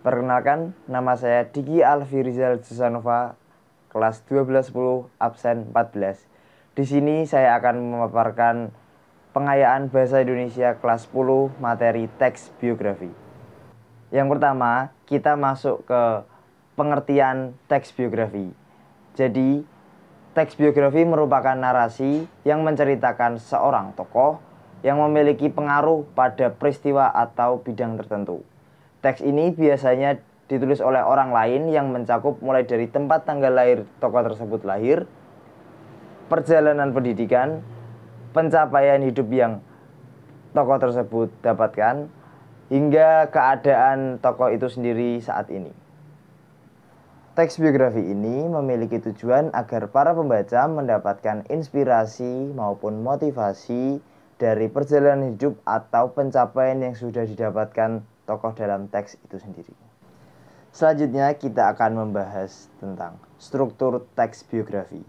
Perkenalkan, nama saya Diki Alfirizal Jusanova, kelas 1210, absen 14. Di sini saya akan memaparkan pengayaan bahasa Indonesia kelas 10 materi teks biografi. Yang pertama, kita masuk ke pengertian teks biografi. Jadi, teks biografi merupakan narasi yang menceritakan seorang tokoh yang memiliki pengaruh pada peristiwa atau bidang tertentu. Teks ini biasanya ditulis oleh orang lain yang mencakup mulai dari tempat tanggal lahir tokoh tersebut lahir, perjalanan pendidikan, pencapaian hidup yang tokoh tersebut dapatkan, hingga keadaan tokoh itu sendiri saat ini. Teks biografi ini memiliki tujuan agar para pembaca mendapatkan inspirasi maupun motivasi dari perjalanan hidup atau pencapaian yang sudah didapatkan tokoh dalam teks itu sendiri. Selanjutnya kita akan membahas tentang struktur teks biografi.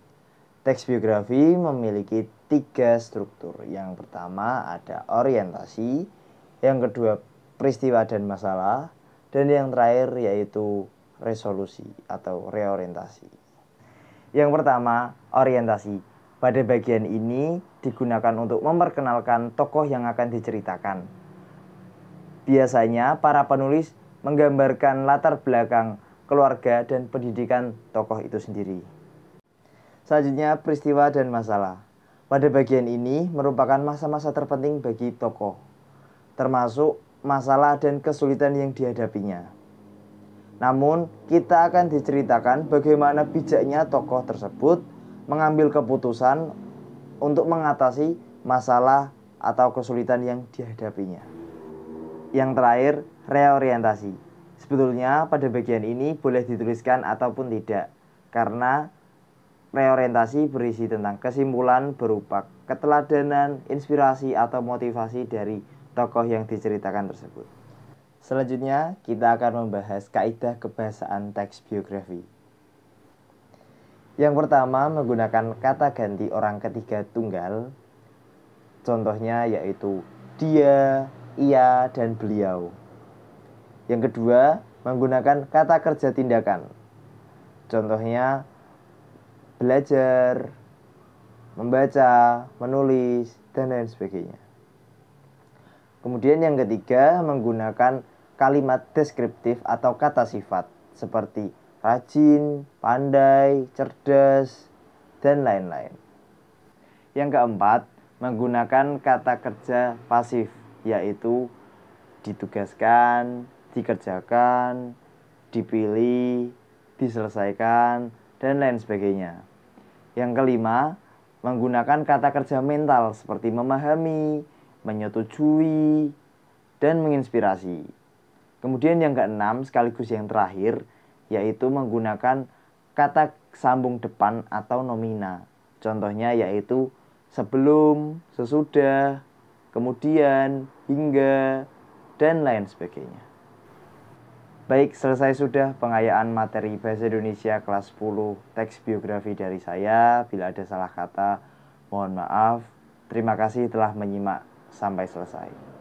Teks biografi memiliki 3 struktur. Yang pertama ada orientasi, yang kedua peristiwa dan masalah, dan yang terakhir yaitu resolusi atau reorientasi. Yang pertama, orientasi. Pada bagian ini digunakan untuk memperkenalkan tokoh yang akan diceritakan. Biasanya para penulis menggambarkan latar belakang keluarga dan pendidikan tokoh itu sendiri. Selanjutnya, peristiwa dan masalah. Pada bagian ini merupakan masa-masa terpenting bagi tokoh, termasuk masalah dan kesulitan yang dihadapinya. Namun, kita akan diceritakan bagaimana bijaknya tokoh tersebut mengambil keputusan untuk mengatasi masalah atau kesulitan yang dihadapinya. Yang terakhir, reorientasi. Sebetulnya pada bagian ini boleh dituliskan ataupun tidak, karena reorientasi berisi tentang kesimpulan berupa keteladanan, inspirasi atau motivasi dari tokoh yang diceritakan tersebut. Selanjutnya, kita akan membahas kaidah kebahasaan teks biografi. Yang pertama, menggunakan kata ganti orang ketiga tunggal. Contohnya yaitu dia, ia, dan beliau. Yang kedua, menggunakan kata kerja tindakan. Contohnya belajar, membaca, menulis, dan lain sebagainya. Kemudian yang ketiga, menggunakan kalimat deskriptif atau kata sifat seperti rajin, pandai, cerdas, dan lain-lain. Yang keempat, menggunakan kata kerja pasif, yaitu ditugaskan, dikerjakan, dipilih, diselesaikan, dan lain sebagainya. Yang kelima, menggunakan kata kerja mental seperti memahami, menyetujui, dan menginspirasi. Kemudian yang keenam sekaligus yang terakhir, yaitu menggunakan kata sambung depan atau nomina. Contohnya yaitu sebelum, sesudah, kemudian, hingga, dan lain sebagainya. Baik, selesai sudah pengayaan materi Bahasa Indonesia kelas 10 teks biografi dari saya. Bila ada salah kata, mohon maaf. Terima kasih telah menyimak sampai selesai.